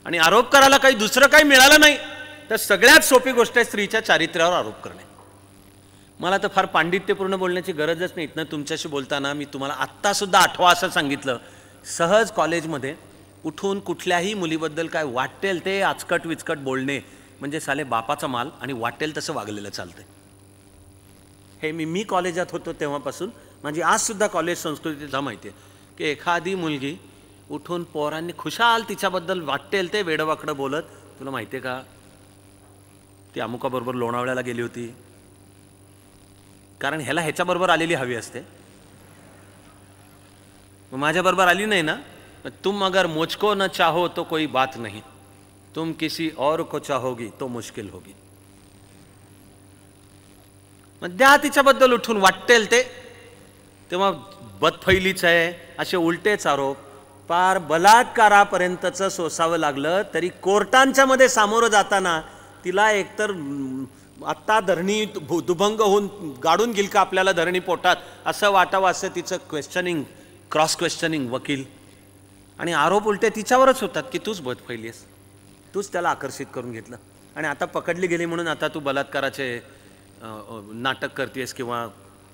आणि आरोप करायला काही दुसरं काही मिळालं नाही तर सगळ्यात सोपी गोष्ट आहे स्त्रीच्या चारित्र्यावर आरोप करणे. मला तर फार पांडित्यपूर्ण बोलण्याची गरजच नाही. इथनं तुमच्याशी बोलताना मी तुम्हाला आत्तासुद्धा आठवा असं सांगितलं, सहज कॉलेजमध्ये उठून कुठल्याही मुलीबद्दल काय वाटेल ते आचकट विचकट बोलणे म्हणजे साले बापाचा माल आणि वाटेल तसं वागलेलं चालतंय. हे मी कॉलेजात होतो तेव्हापासून म्हणजे आजसुद्धा कॉलेज संस्कृतीचा माहिती आहे की एखादी मुलगी उठून पोरांनी खुशाल तिच्याबद्दल वाटेल ते वेडवाकडं बोलत, तुला माहिती आहे का ती अमुकाबरोबर लोणावळ्याला गेली होती, कारण ह्याला ह्याच्याबरोबर आलेली हवी असते, माझ्याबरोबर आली नाही ना, तुम अगर मुझको न चाहो तो कोई बात नहीं, तुम किसी और को चाहोगी तो मुश्किल होगी. मग द्या तिच्याबद्दल उठून वाटेल ते. तेव्हा बदफैलीच आहे असे उलटेच आरोप, पार बलात्कारापर्यंतचं सोसावं लागलं तरी कोर्टांच्या मध्ये सामोरं जाताना तिला एकतर आत्ता धरणी दुभंग होऊन गाडून गेल का आपल्याला धरणी पोटात असं वाटावं, असं तिचं क्वेश्चनिंग क्रॉस क्वेश्चनिंग वकील, आणि आरोप उलटे तिच्यावरच होतात की तूच बदफैली आहेस, तूच त्याला आकर्षित करून घेतलं आणि आता पकडली गेली म्हणून आता तू बलात्काराचे नाटक करतेस किंवा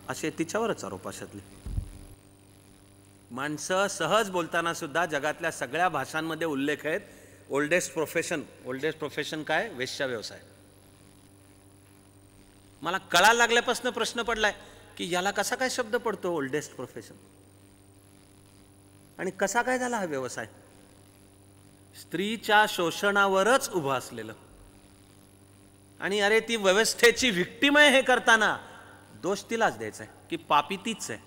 असे तिच्यावरच आरोप. अशातले माणसं सहज बोलताना सुद्धा जगातल्या सगळ्या भाषांमध्ये उल्लेख आहेत. ओल्डेस्ट प्रोफेशन काय? वेश्या व्यवसाय. मला कळायला लागल्यापासून प्रश्न पडलाय की याला कसा काय शब्द पडतो ओल्डेस्ट प्रोफेशन आणि कसा काय झाला हा व्यवसाय? स्त्रीच्या शोषणावरच उभं असलेलं. आणि अरे ती व्यवस्थेची व्हिक्टिम आहे हे करताना दोष तिलाच द्यायचा आहे की पापी तीच आहे.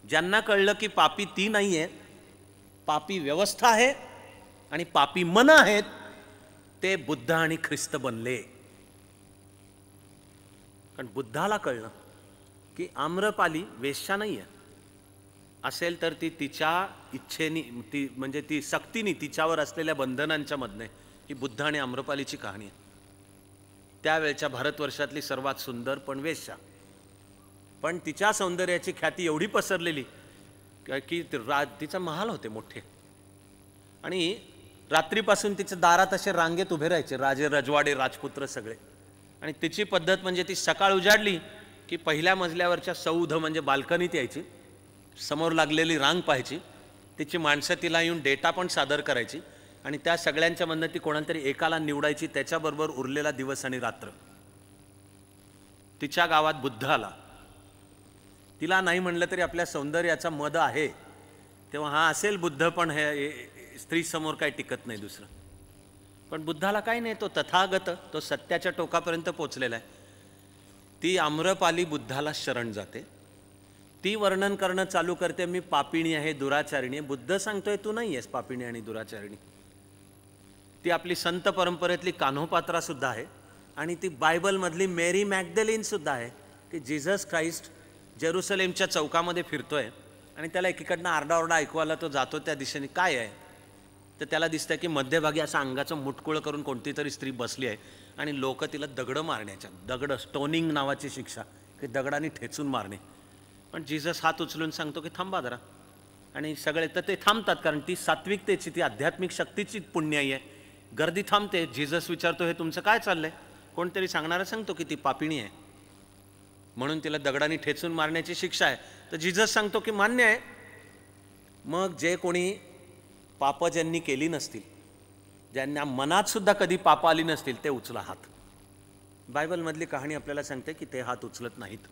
ज्यांना कळलं की पापी ती नाही आहे, पापी व्यवस्था आहे आणि पापी मन आहेत, ते बुद्ध आणि ख्रिस्त बनले. कारण बुद्धाला कळलं की आम्रपाली वेश्या नाही आहे, असेल तर ती तिच्या इच्छेनी ती म्हणजे ती सक्तीने तिच्यावर असलेल्या बंधनांच्या मधने. ही बुद्ध आणि आम्रपालीची कहाणी आहे. त्यावेळच्या भारतवर्षातली सर्वात सुंदर पण वेश्या, पण तिच्या सौंदर्याची ख्याती एवढी पसरलेली की तिचा महाल होते मोठे आणि रात्रीपासून तिच्या दारात असे रांगेत उभे राहायचे राजे रजवाडे राजपुत्र सगळे. आणि तिची पद्धत म्हणजे ती सकाळ उजाडली की पहिल्या मजल्यावरच्या सौध म्हणजे बाल्कनीत यायची, समोर लागलेली रांग पाहायची, तिची माणसं तिला येऊन डेटा पण सादर करायची आणि त्या सगळ्यांच्या मधनं ती कोणातरी एकाला निवडायची, त्याच्याबरोबर उरलेला दिवस आणि रात्र. तिच्या गावात बुद्ध आला. तिला नाही म्हणलं तरी आपल्या सौंदर्याचा मद आहे, तेव्हा हा असेल बुद्ध पण हे स्त्री समोर काही टिकत नाही दुसरं. पण बुद्धाला काही नाही, तो तथागत, तो सत्याच्या टोकापर्यंत पोचलेला आहे. ती आम्रपाली बुद्धाला शरण जाते, ती वर्णन करणं चालू करते, मी पापिणी आहे, दुराचारिणी आहे. बुद्ध सांगतोय तू नाही आहेस पापिणी आणि दुराचारिणी. ती आपली संत परंपरेतली कान्होपात्रा सुद्धा आहे आणि ती बायबलमधली मेरी मॅग्दलिन सुद्धा आहे की जीसस ख्राइस्ट जेरुसलेमच्या चौकामध्ये फिरतोय आणि त्याला एकीकडनं आरडाओरडा ऐकू आला, तो जातो त्या दिशेने. काय आहे तर त्याला दिसतंय की मध्यभागी असं अंगाचं मुटकुळं करून कोणती तरी स्त्री बसली आहे आणि लोक तिला दगडं मारण्याच्या, दगड स्टोनिंग नावाची शिक्षा की दगडाने ठेचून मारणे. पण जीसस हात उचलून सांगतो की थांबा जरा, आणि सगळे तर ते थांबतात कारण ती सात्विकतेची, ती आध्यात्मिक शक्तीची पुण्याई आहे. गर्दी थांबते. जीसस विचारतो हे तुमचं काय चाललंय? कोणतरी सांगणारा सांगतो की ती पापिणी आहे म्हणून तिला दगडाने ठेचून मारण्याची शिक्षा आहे. तर जीसस सांगतो की मान्य आहे, मग जे कोणी पाप ज्यांनी केली नसतील, ज्यांना मनात सुद्धा कधी पाप आली नसतील, ते उचला हात. बायबलमधली कहाणी आपल्याला सांगते की ते हात उचलत नाहीत.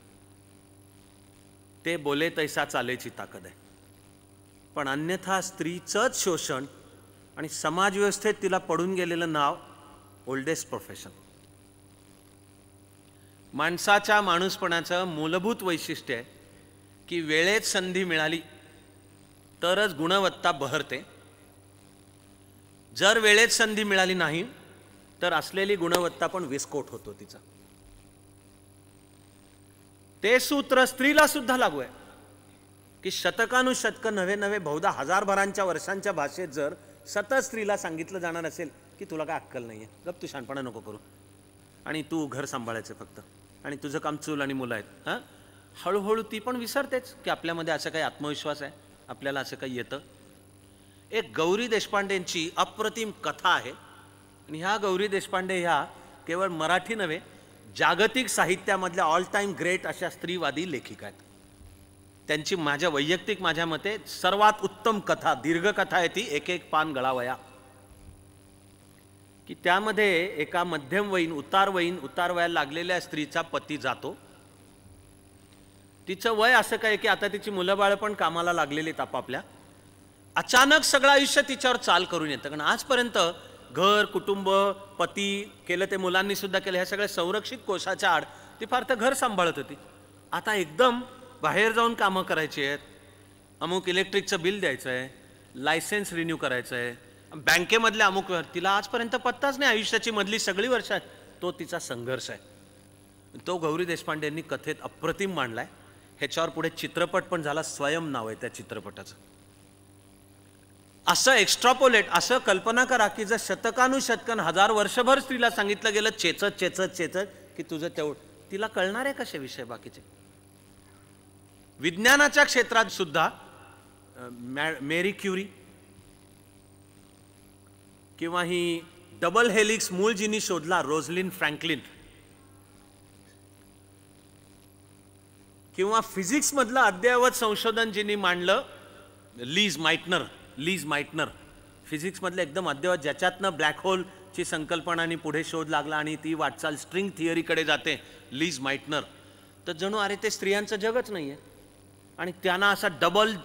ते बोले तैसा चालेची ताकद आहे. पण अन्यथा स्त्रीचंच शोषण आणि समाजव्यवस्थेत तिला पडून गेलेलं नाव ओल्डेस्ट प्रोफेशन. माणसाच्या माणूसपणाचं मूलभूत वैशिष्ट्य आहे की वेळेत संधी मिळाली तरच गुणवत्ता बहरते. जर वेळेत संधी मिळाली नाही तर असलेली गुणवत्ता पण विस्फोट होतो तिचा. ते सूत्र स्त्रीला सुद्धा लागू आहे की शतकानुशतक नवे नवे बहुधा हजारभरांच्या वर्षांच्या भाषेत जर सतत स्त्रीला सांगितलं जाणार असेल की तुला काय अक्कल नाहीये, गप तू शहाणपणा नको करू आणि तू घर सांभाळायचं फक्त आणि तुझं काम चूल आणि मुलं आहेत, हां, हळूहळू ती पण विसरतेच की आपल्यामध्ये असं काही आत्मविश्वास आहे, आपल्याला असं काही येतं. एक गौरी देशपांडेंची अप्रतिम कथा आहे आणि ह्या गौरी देशपांडे ह्या केवळ मराठी नव्हे, जागतिक साहित्यामधल्या ऑल टाईम ग्रेट अशा स्त्रीवादी लेखिका आहेत. त्यांची माझ्या मते सर्वात उत्तम कथा, दीर्घ कथा आहे ती, एक एक पान गळावया, की त्यामध्ये एका मध्यमवयीन उतार वयाला लागलेल्या स्त्रीचा पती जातो. तिचं वय असं काय की आता तिची मुलं बाळ पण कामाला लागलेली आहेत आपापल्या. अचानक सगळं आयुष्य तिच्यावर चाल करून येतं. कारण आजपर्यंत घर, कुटुंब, पती केलं ते मुलांनी सुद्धा केलं, ह्या सगळ्या संरक्षित कोशाच्या आड ती फार तर घर सांभाळत होती. आता एकदम बाहेर जाऊन कामं करायची आहेत, अमुक इलेक्ट्रिकचं बिल द्यायचं आहे, लायसन्स रिन्यू करायचं आहे, बँकेमधले अमुक, तिला आजपर्यंत पत्ताच नाही आयुष्याची मधली सगळी वर्ष आहेत. तो तिचा संघर्ष आहे. तो गौरी देशपांडे यांनी कथेत अप्रतिम मांडलाय. ह्याच्यावर पुढे चित्रपट पण झाला, स्वयं नाव आहे त्या चित्रपटाचं. असं एक्स्ट्रापोलेट, असं कल्पना करा की जर शतकानुशतकन हजार वर्षभर स्त्रीला सांगितलं गेलं चेचत चेचत चेचत की तुझं तेवढं, तिला कळणार आहे कसे विषय बाकीचे. विज्ञानाच्या क्षेत्रात सुद्धा मेरी क्युरी किंवा ही डबल हेलिक्स मूळ जिनी शोधला रोझलिन फ्रँकलिन, किंवा फिजिक्स मधलं अद्ययावत संशोधन जिनी मांडलं लीज माइटनर, फिजिक्स मधलं एकदम अद्ययावत, ज्याच्यातनं ब्लॅक होलची संकल्पना आणि पुढे शोध लागला आणि ती वाटचाल स्ट्रिंग थिअरीकडे जाते, लीज माइटनर. तर जणू अरे ते स्त्रियांचं जगच नाहीये आणि त्यांना असा डबल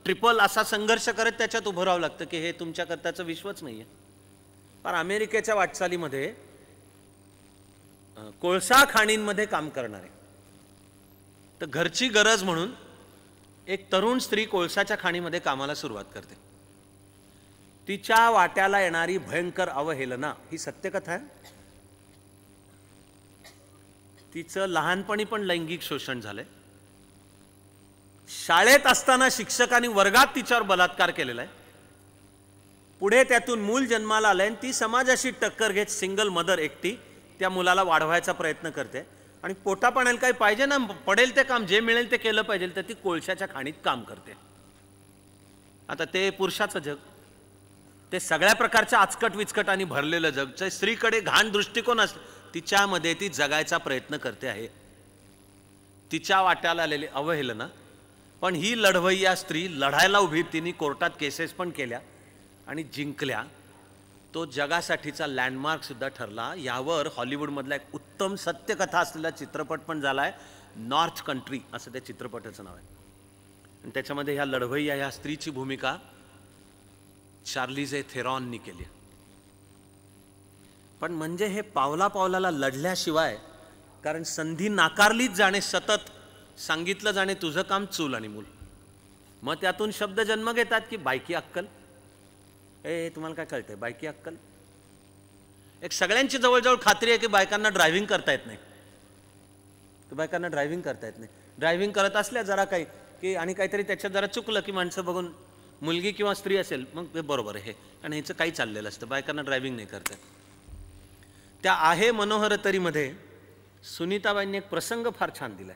ट्रिपल असा संघर्ष करत त्याच्यात उभं राहावं लागतं की हे तुमच्या करताचं विश्वच नाहीये. पण अमेरिकेच्या वाटचालीमध्ये कोळसा खाणींमध्ये काम करणारे, तर घरची गरज म्हणून एक तरुण स्त्री कोळसाच्या खाणीमध्ये कामाला सुरुवात करते. तिच्या वाट्याला येणारी भयंकर अवहेलना ही सत्यकथा आहे. तिचं लहानपणी पण लैंगिक शोषण झालंय. शाळेत असताना शिक्षकांनी वर्गात तिच्यावर बलात्कार केलेला आहे. पुढे त्यातून मूल जन्माला आलंय आणि ती समाजाशी टक्कर घेत सिंगल मदर एकटी त्या मुलाला वाढवायचा प्रयत्न करते. आणि पोटापाण्याला काही पाहिजे ना, पडेल ते काम जे मिळेल ते केलं पाहिजे, तर ती कोळशाच्या खाणीत काम करते. आता ते पुरुषाचं जग, ते सगळ्या प्रकारच्या आचकट विचकटांनी भरलेलं जग, जे स्त्रीकडे घाण दृष्टिकोन असतो, तिच्यामध्ये ती जगायचा प्रयत्न करते आहे. तिच्या वाट्याला आलेली अवहेलना, पण ही लढवय्या स्त्री लढायला उभी, तिने कोर्टात केसेस पण केल्या आणि जिंकल्या. तो जगासाठीचा लँडमार्क सुद्धा ठरला. यावर हॉलिवूडमधला एक उत्तम सत्यकथा असलेला चित्रपट पण झालाय, नॉर्थ कंट्री असं त्या चित्रपटाचं नाव आहे. आणि त्याच्यामध्ये ह्या लढवय्या ह्या स्त्रीची भूमिका चार्लिझे थेरॉननी केली. पण म्हणजे हे पावला पावलाला लढल्याशिवाय, कारण संधी नाकारलीच जाणे, सतत सांगितलं जाणे तुझं काम चूल आणि मूल, मग त्यातून शब्द जन्म घेतात की बायकी अक्कल. तुम्हाला काय कळतंय बायकी अक्कल? एक सगळ्यांची जवळजवळ खात्री आहे की बायकांना ड्रायव्हिंग करता येत नाही. ड्रायव्हिंग करत असल्या जरा काही की आणि काहीतरी त्याच्यात जरा चुकलं की माणसं बघून, मुलगी किंवा स्त्री असेल मग ते बरोबर आहे हे, आणि ह्याचं काही चाललेलं असतं. बायकांना ड्रायव्हिंग नाही करता येत. त्या आहे मनोहर तरीमध्ये सुनीताबाईंनी एक प्रसंग फार छान दिलाय.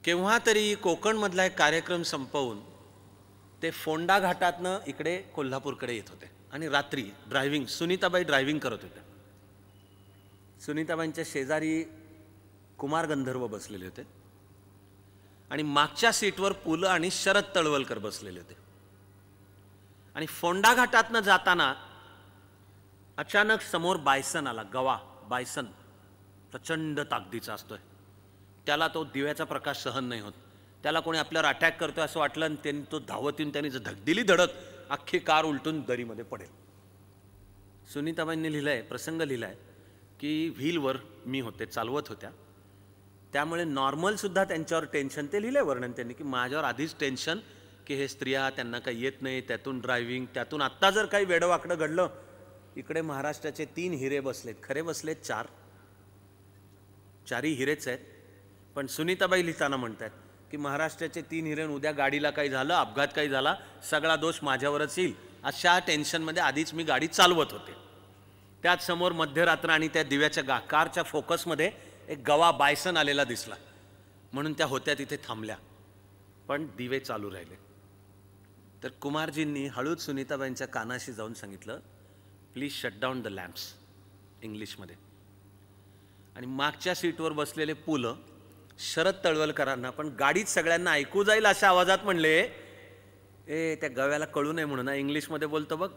केव्हा तरी कोकणमधला एक कार्यक्रम संपवून ते फोंडा घाटातनं इकडे कोल्हापूरकडे येत होते आणि रात्री सुनीताबाई ड्रायव्हिंग करत होत्या. सुनीताबाईंच्या शेजारी कुमार गंधर्व बसलेले होते आणि मागच्या सीटवर पु ल आणि शरद तळवलकर बसलेले होते. आणि फोंडा घाटातनं जाताना अचानक समोर बायसन आला, गवा बायसन, प्रचंड ताकदीचा असतोय. त्याला तो दिव्याचा प्रकाश सहन नाही होत. त्याला कोणी आपल्यावर अटॅक करतोय असं वाटलं आणि त्यांनी तो धावत येऊन त्यांनी दिली धडक, अख्खी कार उलटून दरीमध्ये पडेल. सुनीताबाईंनी लिहिलंय, प्रसंग लिहिलाय की व्हीलवर मी होते, चालवत होत्या, त्यामुळे नॉर्मल सुद्धा त्यांच्यावर टेन्शन, ते लिहिलंय वर्णन त्यांनी की माझ्यावर आधीच टेन्शन की हे स्त्रिया, त्यांना काही येत नाही, त्यातून ड्रायव्हिंग, त्यातून आत्ता जर काही वेडवाकडं घडलं. इकडे महाराष्ट्राचे 3 हिरे बसलेत, खरे बसलेत 4, चारही हिरेच आहेत. पण सुनीताबाई लिहिताना म्हणतात की महाराष्ट्राचे 3 हिरे, उद्या गाडीला काही झालं, अपघात काही झाला, सगळा दोष माझ्यावरच येईल, अशा टेन्शनमध्ये आधीच मी गाडी चालवत होते. त्यात समोर मध्यरात्र आणि त्या दिव्याच्या कारच्या फोकसमध्ये एक गवा बायसन आलेला दिसला, म्हणून त्या होत्या तिथे थांबल्या, पण दिवे चालू राहिले. तर कुमारजींनी हळूच सुनीताबाईंच्या कानाशी जाऊन सांगितलं, please shut down the lamps, इंग्लिशमध्ये. आणि मागच्या सीटवर बसलेले पुलं शरद तळवलकरांना पण गाडीत सगळ्यांना ऐकू जाईल अशा आवाजात म्हणले, ए त्या गव्याला कळू नये म्हणून इंग्लिशमध्ये बोलतो बघ.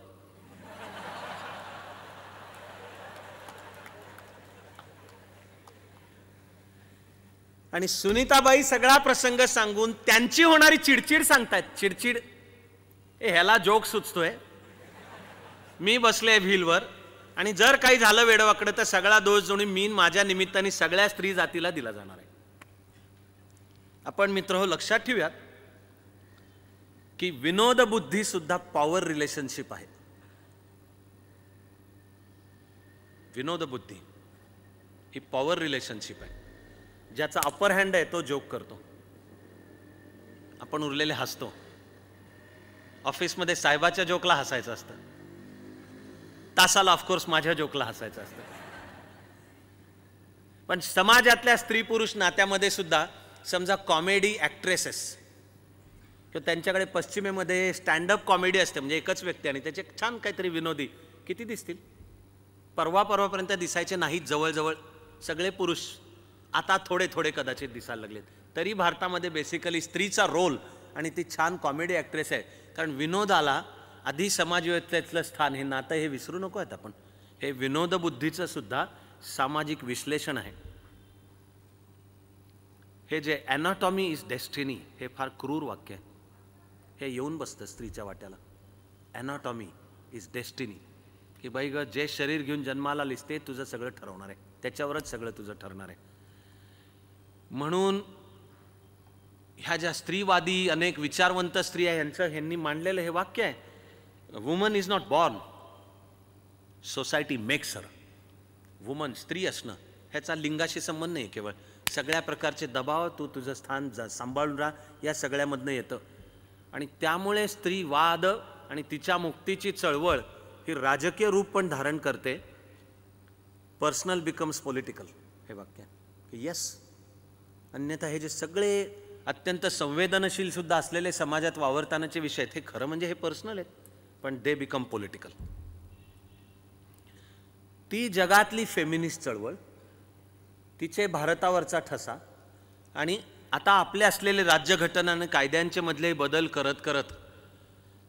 आणि सुनीताबाई सगळा प्रसंग सांगून त्यांची होणारी चिडचिड सांगतायत. चिडचिड, ह्याला जोक सुचतोय, मी बसले व्हीलवर आणि जर काही झालं वेडवाकडं तर सगळा दोष जोणी मी माझ्या निमित्ताने सगळ्या स्त्री जातीला दिला जाणार आहे. आपण मित्र लक्षात ठेवूयात की विनोद बुद्धी सुद्धा पॉवर रिलेशनशिप आहे. विनोद बुद्धी ही पॉवर रिलेशनशिप आहे. ज्याचा अपर हँड आहे तो जोक करतो, आपण उरलेले हसतो. ऑफिसमध्ये साहेबाच्या जोकला हसायचं असतं, तासाला ऑफकोर्स माझ्या जोकला हसायचं असतं. पण समाजातल्या स्त्री पुरुष नात्यामध्ये सुद्धा समजा कॉमेडी ॲक्ट्रेसेस किंवा त्यांच्याकडे पश्चिमेमध्ये स्टँडअप कॉमेडी असते, म्हणजे एकच व्यक्ती आणि त्याचे छान काहीतरी विनोदी किती दिसतील. परवापर्यंत दिसायचे नाहीत जवळजवळ सगळे पुरुष, आता थोडे थोडे कदाचित दिसायला लागलेत. तरी भारतामध्ये बेसिकली स्त्रीचा रोल आणि ती छान कॉमेडी ॲक्ट्रेस आहे. कारण विनोदाला आधी समाजव्यवस्थेतलं स्थान, हे नातं हे विसरू नको आहेत आपण. हे विनोदबुद्धीचं सुद्धा सामाजिक विश्लेषण आहे. हे जे ॲनाटॉमी इज डेस्टिनी हे फार क्रूर वाक्य आहे. हे येऊन बसतं स्त्रीच्या वाट्याला. ॲनाटॉमी इज डेस्टिनी, की बाई ग जे शरीर घेऊन जन्माला आलीस ते तुझं सगळं ठरवणार आहे, त्याच्यावरच सगळं तुझं ठरणार आहे. म्हणून ह्या ज्या स्त्रीवादी अनेक विचारवंत स्त्रिया ह्यांनी मांडलेलं हे वाक्य आहे, woman is not born, society makes her. Woman स्त्री असणं ह्याचा लिंगाशी संबंध नाही केवळ, सगळ्या प्रकारचे दबाव तू तुझं स्थान सांभाळून राहा या सगळ्यामधनं येतं. आणि त्यामुळे स्त्रीवाद आणि तिच्या मुक्तीची चळवळ ही राजकीय रूप पण धारण करते. पर्सनल बिकम्स पॉलिटिकल हे वाक्य यस. अन्यथा हे जे सगळे अत्यंत संवेदनशील सुद्धा असलेले समाजात वावरतानाचे विषय आहेत, हे खरं म्हणजे हे पर्सनल आहेत, पण दे बिकम पॉलिटिकल. ती जगातली फेमिनिस्ट चळवळ, तिचे भारतावरचा ठसा आणि आता आपले असलेले राज्यघटना आणि कायद्यांचे मधले बदल करत करत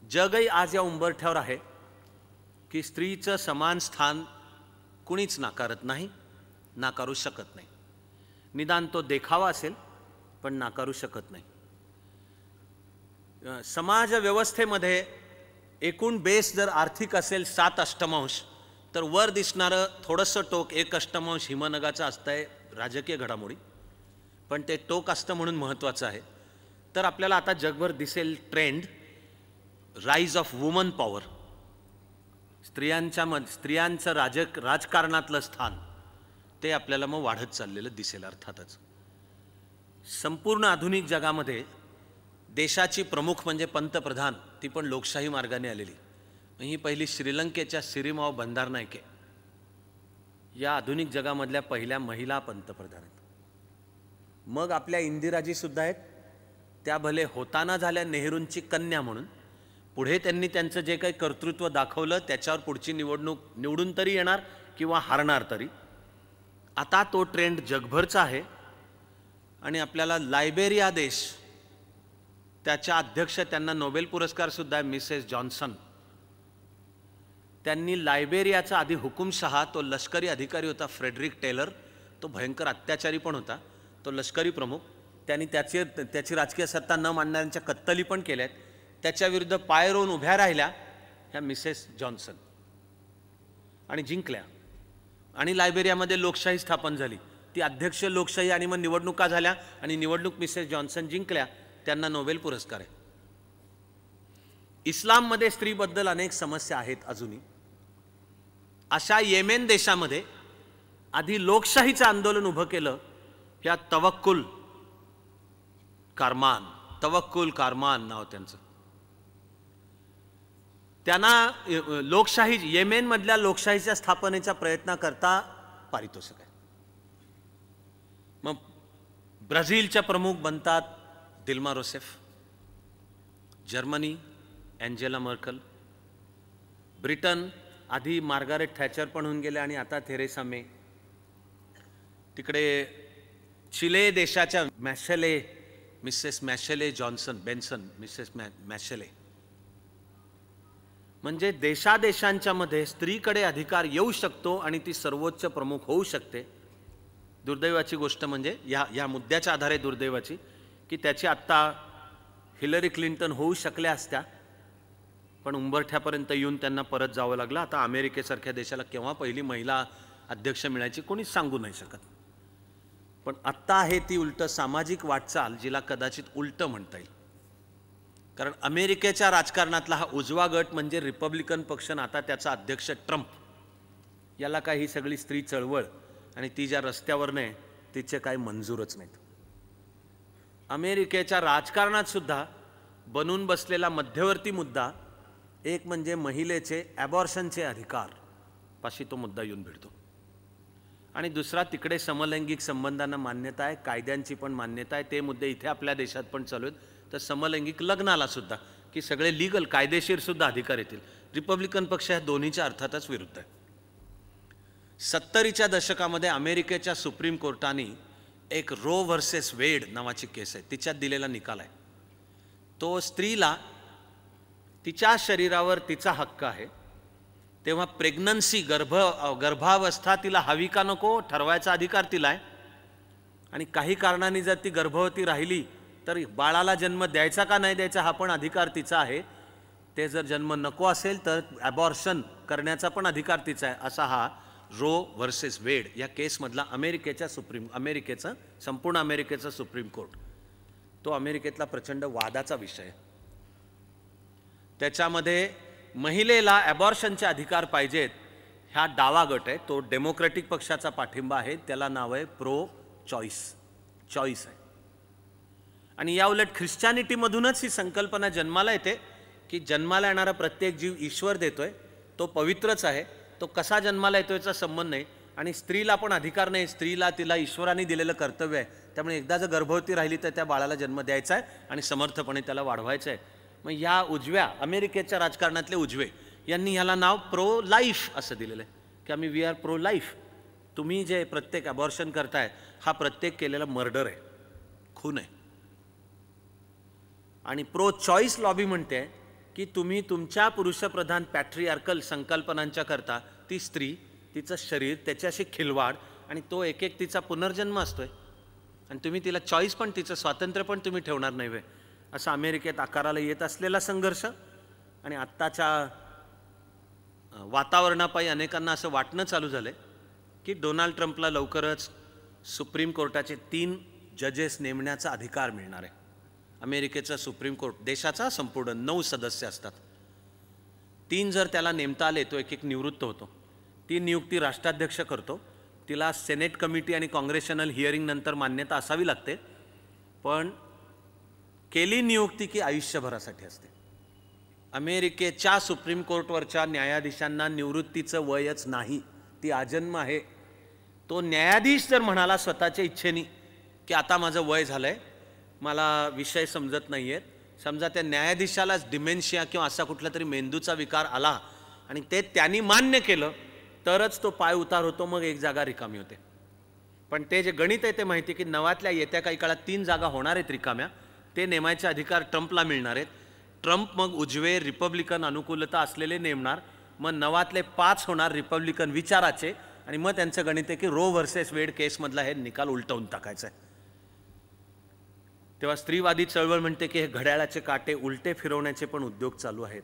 जगही आज या उंबरठ्यावर आहे की स्त्रीचं समान स्थान कुणीच नाकारत नाही, नाकारू शकत नाही. निदान तो देखावा असेल पण नाकारू शकत नाही. समाज व्यवस्थेमध्ये एकूण बेस जर आर्थिक असेल 7 अष्टमांश, तर वर दिसणारं थोडंसं टोक 1 अष्टमांश हिमनगाचं असतंय राजकीय घडामोडी, पण ते टोक असतं म्हणून महत्त्वाचं आहे. तर आपल्याला आता जगभर दिसेल trend rise of woman power. स्त्रियांचं राजकारणातलं स्थान ते आपल्याला मग वाढत चाललेलं दिसेल. अर्थातच संपूर्ण आधुनिक जगामध्ये देशाची प्रमुख म्हणजे पंतप्रधान, ती पण लोकशाही मार्गाने आलेली. ही पहिली श्रीलंकेच्या सिरिमाओ बंदारनायके या आधुनिक जगामधल्या पहिल्या महिला पंतप्रधान आहेत. मग आपल्या इंदिराजी सुद्धा आहेत, त्या भले होताना झाल्या नेहरूंची कन्या म्हणून. पुढे त्यांनी त्यांचं जे काही कर्तृत्व दाखवलं त्याच्यावर पुढची निवडणूक निवडून तरी येणार किंवा हारणार तरी. आता तो ट्रेंड जगभरचा आहे. आणि आपल्याला लायबेरिया देश, त्याच्या अध्यक्ष, त्यांना नोबेल पुरस्कार सुद्धा आहे, मिसेस जॉन्सन. त्यांनी लायबेरियाचा आधी हुकुमशहा, तो लष्करी अधिकारी होता फ्रेडरिक टेलर, तो भयंकर अत्याचारी पण होता, तो लष्करी प्रमुख. त्यांनी त्याची राजकीय सत्ता न मांडणाऱ्यांच्या कत्तली पण केल्या आहेत. त्याच्याविरुद्ध पाय रोवून उभ्या राहिल्या ह्या मिसेस जॉन्सन आणि जिंकल्या. आणि लायबेरियामध्ये लोकशाही स्थापन झाली. ती अध्यक्ष लोकशाही आणि मग निवडणुका झाल्या आणि निवडणूक मिसेस जॉन्सन जिंकल्या, त्यांना नोबेल पुरस्कार आहे. इस्लाममध्ये स्त्रीबद्दल अनेक समस्या आहेत अजूनही. अशा येमेन देशामध्ये आधी लोकशाहीचं आंदोलन उभं केलं ह्या तवक्कुल कारमान नाव त्यांचं. त्यांना लोकशाही, येमेनमधल्या लोकशाहीच्या स्थापनेच्या प्रयत्नाकरता पारितोषिक आहे. मग ब्राझीलच्या प्रमुख बनतात Dilma Rousseff, Germany Angela Merkel, Britain आधी मार्गारेट थॅचर पण होऊन गेले आणि आता थेरेसा मे. तिकडे चिले देशाच्या मिसेस मॅशेले जॉन्सन बेन्सन, मिसेस मॅशेले. म्हणजे देशादेशांच्या मध्ये स्त्रीकडे अधिकार येऊ शकतो आणि ती सर्वोच्च प्रमुख होऊ शकते. दुर्दैवाची गोष्ट म्हणजे या मुद्द्याच्या आधारे दुर्दैवाची की त्याची आत्ता हिलरी क्लिंटन होऊ शकल्या असत्या, पण उंबरठ्यापर्यंत येऊन त्यांना परत जावं लागलं. आता अमेरिकेसारख्या देशाला केव्हा पहिली महिला अध्यक्ष मिळायची कोणीच सांगू नाही शकत. पण आत्ता आहे ती उलट सामाजिक वाटचाल, जिला कदाचित उलट म्हणता येईल. कारण अमेरिकेच्या राजकारणातला हा उजवा गट म्हणजे रिपब्लिकन पक्ष, आता त्याचा अध्यक्ष ट्रम्प, याला काय ही सगळी स्त्री चळवळ आणि ती ज्या रस्त्यावर नाही तिचे काही मंजूरच नाहीत. अमेरिकेच्या राजकारणात सुद्धा बनून बसलेला मध्यवर्ती मुद्दा एक म्हणजे महिलेचे ॲबॉर्शनचे अधिकार पाशी तो मुद्दा येऊन भिडतो. आणि दुसरा तिकडे समलैंगिक संबंधांना मान्यता आहे, कायद्यांची पण मान्यता आहे. ते मुद्दे इथे आपल्या देशात पण चालू आहेत. तर समलैंगिक लग्नाला सुद्धा की सगळे लीगल कायदेशीर सुद्धा अधिकार येतील. रिपब्लिकन पक्ष ह्या दोन्हीच्या अर्थातच विरुद्ध आहे. 70च्या दशकामध्ये अमेरिकेच्या सुप्रीम कोर्टाने एक रो व्हर्सेस वेड नावाची केस आहे, तिच्यात दिलेला निकाल आहे. तो स्त्रीला तिच्या शरीरावर तिचा हक्क आहे, तेव्हा प्रेग्नन्सी गर्भावस्था तिला हवी का नको ठरवायचा अधिकार तिला आहे. आणि काही कारणांनी जर ती गर्भवती राहिली तर बाळाला जन्म द्यायचा का नाही द्यायचा हा पण अधिकार तिचा आहे. ते जर जन्म नको असेल तर ॲबॉर्शन करण्याचा पण अधिकार तिचा आहे. असा हा रो व्हर्सेस वेड या केसमधला संपूर्ण अमेरिकेचा सुप्रीम कोर्ट, तो अमेरिकेतला प्रचंड वादाचा विषय आहे. त्याच्यामध्ये महिलेला ॲबॉर्शनचे अधिकार पाहिजेत हा डावा गट आहे, तो डेमोक्रॅटिक पक्षाचा पाठिंबा आहे, त्याला नाव आहे प्रो चॉईस आहे. आणि या उलट ख्रिश्चॅनिटीमधूनच ही संकल्पना जन्माला येते की जन्माला येणारा प्रत्येक जीव ईश्वर देतोय, तो पवित्रच आहे, तो कसा जन्माला येतो याचा संबंध नाही. आणि स्त्रीला पण अधिकार नाही, स्त्रीला तिला ईश्वराने दिलेलं कर्तव्य आहे. त्यामुळे एकदा जर गर्भवती राहिली तर त्या बाळाला जन्म द्यायचा आहे आणि समर्थपणे त्याला वाढवायचं आहे. मग या उजव्या अमेरिकेच्या राजकारणातले उजवे यांनी ह्याला नाव प्रो लाईफ असं दिलेलं आहे की आम्ही वी आर प्रो लाईफ. तुम्ही जे प्रत्येक ॲबॉर्शन करताय हा प्रत्येक केलेला मर्डर आहे, खून आहे. आणि प्रो चॉईस लॉबी म्हणते की तुम्ही तुमच्या पुरुषप्रधान पॅट्रियार्कल संकल्पनांच्या करता ती स्त्री, तिचं शरीर, त्याच्याशी खिलवाड आणि तो एक तिचा पुनर्जन्म असतोय आणि तुम्ही तिला चॉईस पण तिचं स्वातंत्र्य पण तुम्ही ठेवणार नाही वे, असा अमेरिकेत आकाराला येत असलेला संघर्ष. आणि आत्ताच्या वातावरणापायी अनेकांना असं वाटणं चालू झालंय की डोनाल्ड ट्रम्पला लवकरच सुप्रीम कोर्टाचे 3 जजेस नेमण्याचा अधिकार मिळणार आहे. अमेरिकेचा सुप्रीम कोर्ट देशाचा संपूर्ण 9 सदस्य असतात. 3 जर त्याला नेमता आले तो एक निवृत्त होतो. ती नियुक्ती राष्ट्राध्यक्ष करतो, तिला सेनेट कमिटी आणि काँग्रेशनल हिअरिंग नंतर मान्यता असावी लागते. पण केली नियुक्ती की आयुष्यभरासाठी असते. अमेरिकेच्या सुप्रीम कोर्टवरच्या न्यायाधीशांना निवृत्तीचं वयच नाही, ती आजन्म आहे. तो न्यायाधीश जर म्हणाला स्वतःच्या इच्छेने की आता माझं वय झालंय, मला विषय समजत नाही आहेत, समजा त्या न्यायाधीशालाच डिमेन्शिया किंवा असा कुठला तरी मेंदूचा विकार आला आणि ते त्यांनी मान्य केलं तरच तो पाय उतार होतो, मग एक जागा रिकामी होते. पण ते जे गणित आहे ते माहिती की नवातल्या येत्या काही काळात 3 जागा होणार आहेत रिकाम्या, ते नेमायचे अधिकार ट्रम्पला मिळणार आहेत. ट्रम्प मग उजवे रिपब्लिकन अनुकूलता असलेले नेमणार, मग नवातले 5 होणार रिपब्लिकन विचाराचे आणि मग त्यांचं गणित आहे की रो व्हर्सेस वेड केसमधला हे निकाल उलटवून टाकायचा आहे. तेव्हा स्त्रीवादी चळवळ म्हणते की हे घड्याळाचे काटे उलटे फिरवण्याचे पण उद्योग चालू आहेत.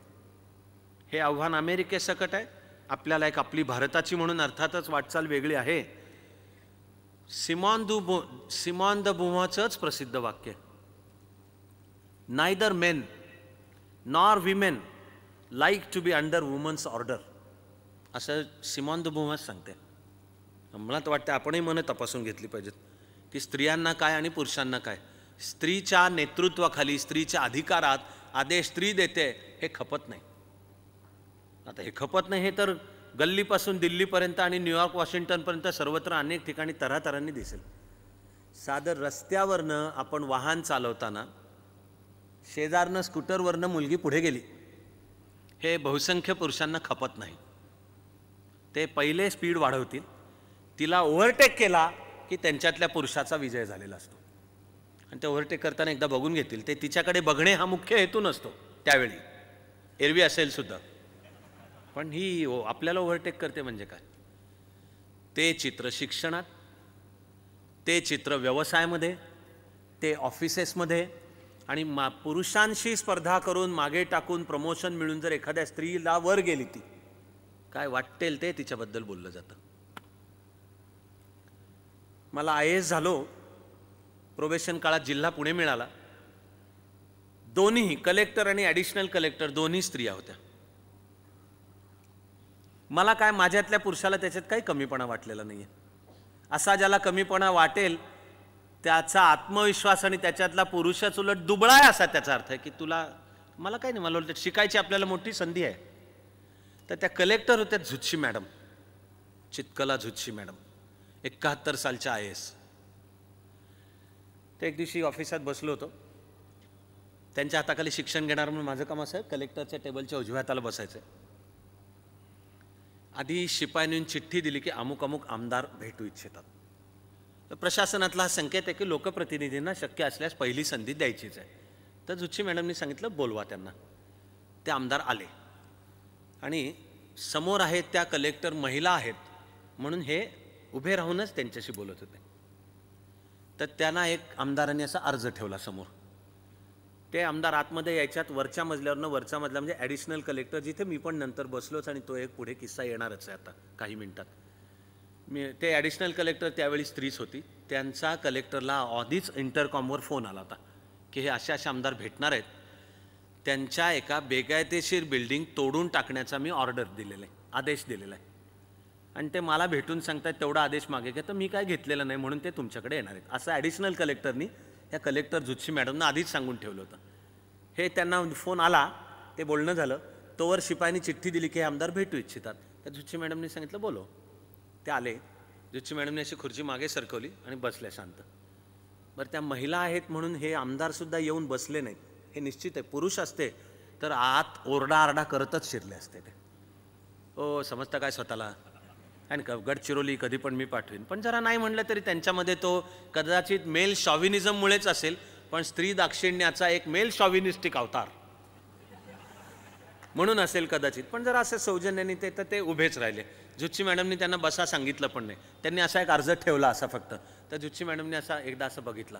हे आव्हान अमेरिकेसकट आहे. आपल्याला एक आपली भारताची म्हणून अर्थातच वाटचाल वेगळी आहे. सिमॉन द बुव्हॉचंच प्रसिद्ध वाक्य, neither men nor women like to be under woman's order, असं सिमॉन द बुव्हॉच सांगते. मला तर वाटतं आपणही मनं तपासून घेतली पाहिजेत की स्त्रियांना काय आणि पुरुषांना काय. स्त्रीच्या नेतृत्वाखाली स्त्रीच्या अधिकारात आदेश स्त्री देते हे खपत नाही. आता हे खपत नाही हे तर गल्लीपासून दिल्लीपर्यंत आणि न्यूयॉर्क वॉशिंग्टनपर्यंत सर्वत्र अनेक ठिकाणी तऱ्हातऱ्हांनी दिसेल. साधं रस्त्यावरनं आपण वाहन चालवताना शेजारनं स्कूटरवरनं मुलगी पुढे गेली, हे बहुसंख्य पुरुषांना खपत नाही. ते पहिले स्पीड वाढवतील, तिला ओव्हरटेक केला की त्यांच्यातल्या पुरुषाचा विजय झालेला असतो. आणि ते ओव्हरटेक करताना एकदा बघून घेतील. ते तिच्याकडे बघणे हा मुख्य हेतू नसतो त्यावेळी, एरवी असेल सुद्धा, पण ही आपल्याला ओव्हरटेक करते म्हणजे काय. ते चित्र शिक्षणात, ते चित्र व्यवसायामध्ये, ते ऑफिसेसमध्ये, आणि पुरुषांशी स्पर्धा करून मागे टाकून प्रमोशन मिळून जर एखाद्या स्त्रीला वर गेली, ती काय वाटेल ते तिच्याबद्दल बोललं जातं. मला IAS झालो, प्रोबेशन काळात जिल्हा पुणे मिळाला. दोन्ही कलेक्टर आणि ॲडिशनल कलेक्टर दोन्ही स्त्रिया होत्या. मला काय माझ्यातल्या पुरुषाला त्याच्यात काही कमीपणा वाटलेला नाही आहे. असा ज्याला कमीपणा वाटेल त्याचा आत्मविश्वास आणि त्याच्यातला पुरुषच उलट दुबळा आहे असा त्याचा अर्थ आहे की तुला, मला काही नाही, मला उलट शिकायची आपल्याला मोठी संधी आहे. तर त्या कलेक्टर होत्या झुत्शी मॅडम, चित्कला झुत्शी मॅडम, 71 सालच्या IAS. ते एक दिवशी ऑफिसात बसलो होतो, त्यांच्या हाताखाली शिक्षण घेणार म्हणून माझं काम असं कलेक्टरच्या टेबलच्या उजव्या हाताला बसायचं. आधी शिपायाने चिठ्ठी दिली की अमुक अमुक आमदार भेटू इच्छितात. तर प्रशासनातला हा संकेत आहे की लोकप्रतिनिधींना शक्य असल्यास पहिली संधी द्यायचीच आहे. तर झुत्शी मॅडमनी सांगितलं बोलवा त्यांना. ते आमदार आले आणि समोर आहेत त्या कलेक्टर महिला आहेत म्हणून हे उभे राहूनच त्यांच्याशी बोलत होते. तर त्यांना एक आमदारांनी असा अर्ज ठेवला समोर. ते आमदार आतमध्ये यायच्यात, वरच्या मजल्यावरनं, वरचा मजला म्हणजे ॲडिशनल कलेक्टर, जिथे मी पण नंतर बसलोच आणि तो एक पुढे किस्सा येणारच आहे आता काही मिनिटात. ते ॲडिशनल कलेक्टर त्यावेळी स्त्रीच होती. त्यांचा कलेक्टरला आधीच इंटरकॉमवर फोन आला होता की हे अशा अशा आमदार भेटणार आहेत, त्यांच्या एका बेकायदेशीर बिल्डिंग तोडून टाकण्याचा मी ऑर्डर दिलेला आहे, आदेश दिलेला आहे, आणि ते मला भेटून सांगतात तेवढा आदेश मागे घ्या. तर मी काय घेतलेला नाही म्हणून ते तुमच्याकडे येणार आहेत असं ॲडिशनल कलेक्टरनी या कलेक्टर झुत्शी मॅडमना आधीच सांगून ठेवलं होतं. हे त्यांना फोन आला, ते बोलणं झालं, तोवर शिपायांनी चिठ्ठी दिली की हे आमदार भेटू इच्छितात. त्या झुत्शी मॅडमनी सांगितलं बोलो. ते आले. झुत्शी मॅडमने अशी खुर्ची मागे सरकवली आणि बसल्या शांत. बरं, त्या महिला आहेत म्हणून हे आमदारसुद्धा येऊन बसले नाहीत, हे निश्चित आहे. पुरुष असते तर आत ओरडाआरडा करतच शिरले असते ते. ओ समजतं काय स्वतःला, आणि गडचिरोली कधी पण मी पाठवीन. पण जरा नाही म्हणलं तरी त्यांच्यामध्ये तो कदाचित मेल शॉव्हिनिझममुळेच असेल, पण स्त्री दाक्षिण्याचा एक मेल शॉव्हिनिस्टिक अवतार म्हणून असेल कदाचित. पण जरा असं सौजन्याने ते उभेच राहिले. झुत्शी मॅडमनी त्यांना बसा सांगितलं पण नाही, त्यांनी असा एक अर्ज ठेवला असा फक्त. तर झुत्शी मॅडमने असा एकदा असं बघितला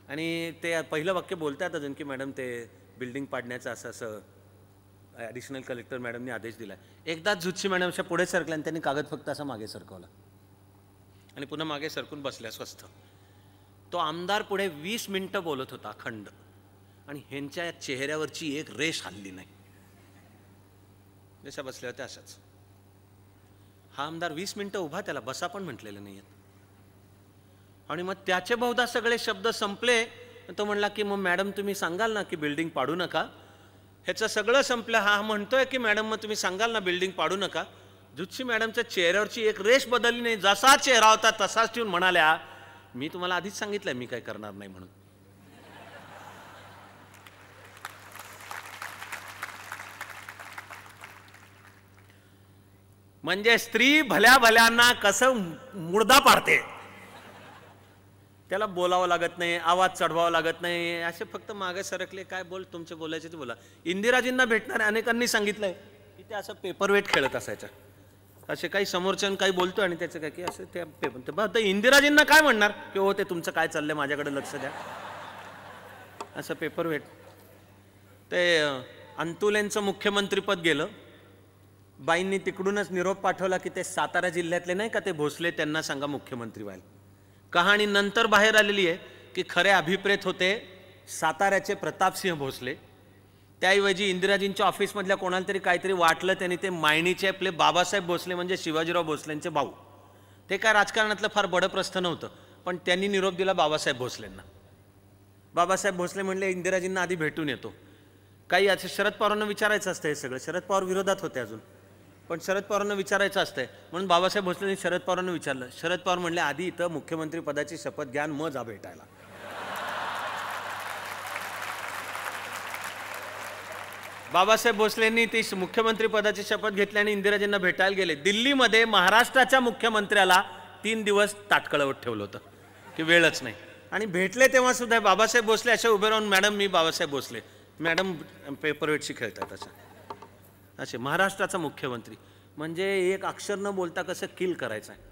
आणि ते पहिलं वाक्य बोलतात अजून की मॅडम ते बिल्डिंग पाडण्याचं असं ॲडिशनल कलेक्टर मॅडमने आदेश दिला. एकदाच झुत्शी मॅडमच्या पुढे सरकल्या आणि त्यांनी कागद फक्त असा मागे सरकवला आणि पुन्हा मागे सरकून बसल्या स्वस्थ. तो आमदार पुढे 20 मिनिटं बोलत होता अखंड, आणि ह्यांच्या चेहऱ्यावरची एक रेष हलली नाही. जशा बसल्या होत्या अशाच. हा आमदार 20 मिनिटं उभा, त्याला बसा पण म्हटलेलं नाही. आणि मग त्याचे बहुधा सगळे शब्द संपले. तो म्हणला की मग मॅडम तुम्ही सांगाल ना की बिल्डिंग पाडू नका. ह्याचं सगळं संपलं. हा म्हणतोय की मॅडम मग तुम्ही सांगाल ना बिल्डिंग पाडू नका. झुत्शी मॅडमच्या चेहऱ्यावरची एक रेष बदलली नाही, जसा चेहरा होता तसाच ठेवून म्हणाल्या मी तुम्हाला आधीच सांगितलंय मी काय करणार नाही म्हणून. म्हणजे स्त्री भल्या भल्यांना कसं मुर्दा पाडते. त्याला बोलावं लागत नाही, आवाज चढवावा लागत नाही, असे फक्त मागे सरकले. काय बोल तुमचे बोलायचे ते बोला. इंदिराजींना भेटणाऱ्या अनेकांनी सांगितलंय की ते असं पेपरवेट खेळत असायचं. असे काही समोरच्यानं काही बोलतो आणि त्याचं काय की असं ते पेपर, इंदिराजींना काय म्हणणार की हो ते तुमचं काय चाललंय माझ्याकडे लक्ष द्या, असं पेपरवेट. ते अंतुलेंचं मुख्यमंत्रीपद गेलं. बाईंनी तिकडूनच निरोप पाठवला की ते सातारा जिल्ह्यातले नाही का ते भोसले, त्यांना सांगा मुख्यमंत्री व्हायला. कहाणी नंतर बाहेर आलेली आहे की खरे अभिप्रेत होते साताऱ्याचे प्रतापसिंह भोसले. त्याऐवजी इंदिराजींच्या ऑफिसमधल्या कोणाला तरी काहीतरी वाटलं, त्यांनी ते मायणीचे आपले बाबासाहेब भोसले म्हणजे शिवाजीराव भोसलेंचे भाऊ. ते काय राजकारणातलं फार बडं प्रस्थ नव्हतं, पण त्यांनी निरोप दिला बाबासाहेब भोसलेंना. बाबासाहेब भोसले म्हणले इंदिराजींना आधी भेटून येतो. काही असं शरद पवारांना विचारायचं असतं हे सगळं. शरद पवार विरोधात होते अजून, पण शरद पवारांना विचारायचं असतंय म्हणून बाबासाहेब भोसलेंनी शरद पवारांना विचारलं. शरद पवार म्हणले आधी इथं मुख्यमंत्री पदाची शपथ घ्या मग जा भेटायला. बाबासाहेब भोसलेंनी ती मुख्यमंत्री पदाची शपथ घेतली आणि इंदिराजींना भेटायला गेले. दिल्लीमध्ये महाराष्ट्राच्या मुख्यमंत्र्याला 3 दिवस ताटकळवत ठेवलं होतं की वेळच नाही. आणि भेटले तेव्हा सुद्धा बाबासाहेब भोसले अशा उभे राहून, मॅडम मी बाबासाहेब भोसले, मॅडम पेपरवेटशी खेळतात असे महाराष्ट्राचा मुख्यमंत्री. म्हणजे एक अक्षर न बोलता कसं किल करायचं आहे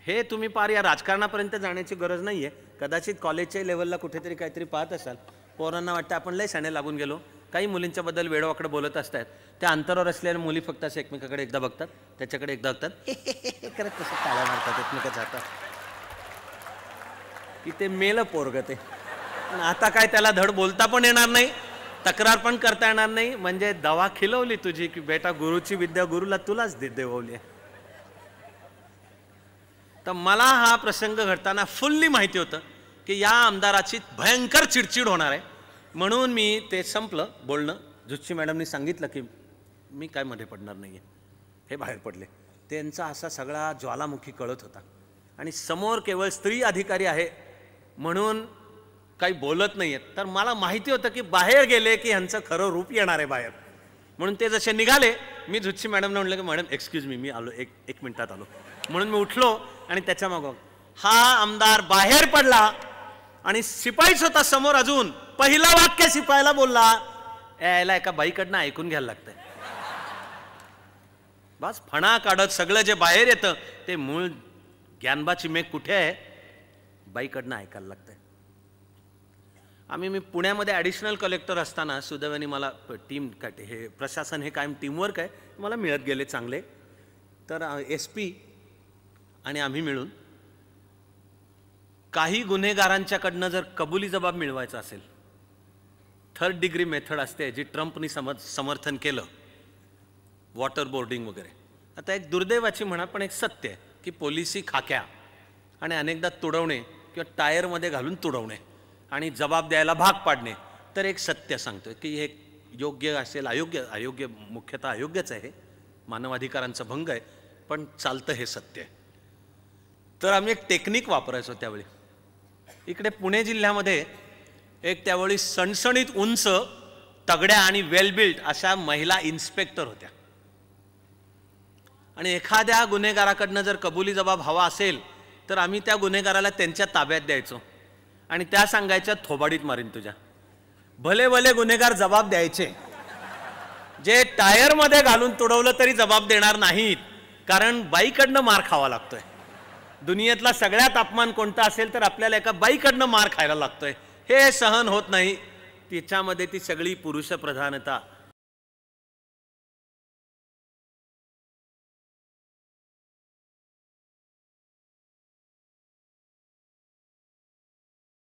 हे तुम्ही पार या राजकारणापर्यंत जाण्याची गरज नाही आहे. कदाचित कॉलेजच्या लेवलला कुठेतरी काहीतरी पाहत असाल, पोरांना वाटतं आपण लय शाणे लागून गेलो, काही मुलींच्याबद्दल वेडवाकडं बोलत असतात. त्या अंतरावर असलेल्या मुली फक्त असं एकमेकाकडे एकदा बघतात, त्याच्याकडे एकदा बघतात, करत कसं टाळ्या मारतात एकमेकाच्या हातात की ते मेलं पोरगं ते. पण आता काय त्याला धड बोलता पण येणार नाही, तक्रार पण करता येणार नाही. म्हणजे दवा खिलवली तुझी की बेटा गुरुची विद्या गुरुला तुलाच देवली. तर मला हा प्रसंग घडताना फुल्ली माहिती होतं की या आमदाराची भयंकर चिडचिड होणार आहे, म्हणून मी ते संपलं बोलणं. झुच्ची मॅडमनी सांगितलं की मी काय मध्ये पडणार नाही आहे, हे बाहेर पडले. त्यांचा असा सगळा ज्वालामुखी कळत होता आणि समोर केवळ स्त्री अधिकारी आहे म्हणून काही बोलत नाही आहेत. तर मला माहिती होतं की बाहेर गेले की ह्यांचं खरं रूप येणार आहे बाहेर. म्हणून ते जसे निघाले, मी झुच्ची मॅडमने म्हटलं की मॅडम एक्सक्यूज मी आलो, एक मिनिटात आलो. म्हणून मी उठलो आणि त्याच्या मागं हा आमदार बाहेर पडला आणि शिपाईच होता समोर. अजून पहिलं वाक्य शिपायाला बोलला, यायला एका बाईकडनं ऐकून घ्यायला लागतंय. बस फणा काढत सगळं जे बाहेर येतं ते मूळ ज्ञानबाची मेघ कुठे आहे, बाईकडनं ऐकायला लागतंय. मी पुण्यामध्ये ॲडिशनल कलेक्टर असताना सुदैवाने मला टीम काय हे प्रशासन हे कायम टीमवर्क आहे, मला मिळत गेले चांगले. तर SP आणि आम्ही मिळून काही गुन्हेगारांच्याकडनं जर कबुली जबाब मिळवायचा असेल, 3rd डिग्री मेथड असते जी ट्रम्पनी समर्थन केलं, वॉटर बोर्डिंग वगैरे. आता एक दुर्दैवाची म्हणा पण एक सत्य आहे की पोलिसी खाक्या आणि अनेकदा तुडवणे किंवा टायरमध्ये घालून तुडवणे आणि जबाब द्यायला भाग पाडणे. तर एक सत्य सांगतोय की हे योग्य असेल, अयोग्य मुख्यतः अयोग्यच आहे, मानवाधिकारांचा भंग आहे, पण चालतं हे सत्य आहे. तर आम्ही एक टेक्निक वापरायचो त्यावेळी. इकडे पुणे जिल्ह्यामध्ये एक त्यावेळी सणसणीत उंच, तगड्या आणि वेल बिल्ट अशा महिला इन्स्पेक्टर होत्या. आणि एखाद्या गुन्हेगाराकडनं जर कबुली जबाब हवा असेल तर आम्ही त्या गुन्हेगाराला त्यांच्या ताब्यात द्यायचो आणि त्या सांगायच्या थोबाडीत मारीन तुझ्या. भले भले गुन्हेगार जबाब द्यायचे, जे टायरमध्ये घालून तुडवलं तरी जबाब देणार नाहीत, कारण बाईकडनं मार खावा लागतोय. दुनियेतला सगळ्यात अपमान कोणता असेल तर आपल्याला एका बाईकडनं मार खायला लागतोय. हे सहन होत नाही. तिच्यामध्ये ती सगळी पुरुष प्रधानता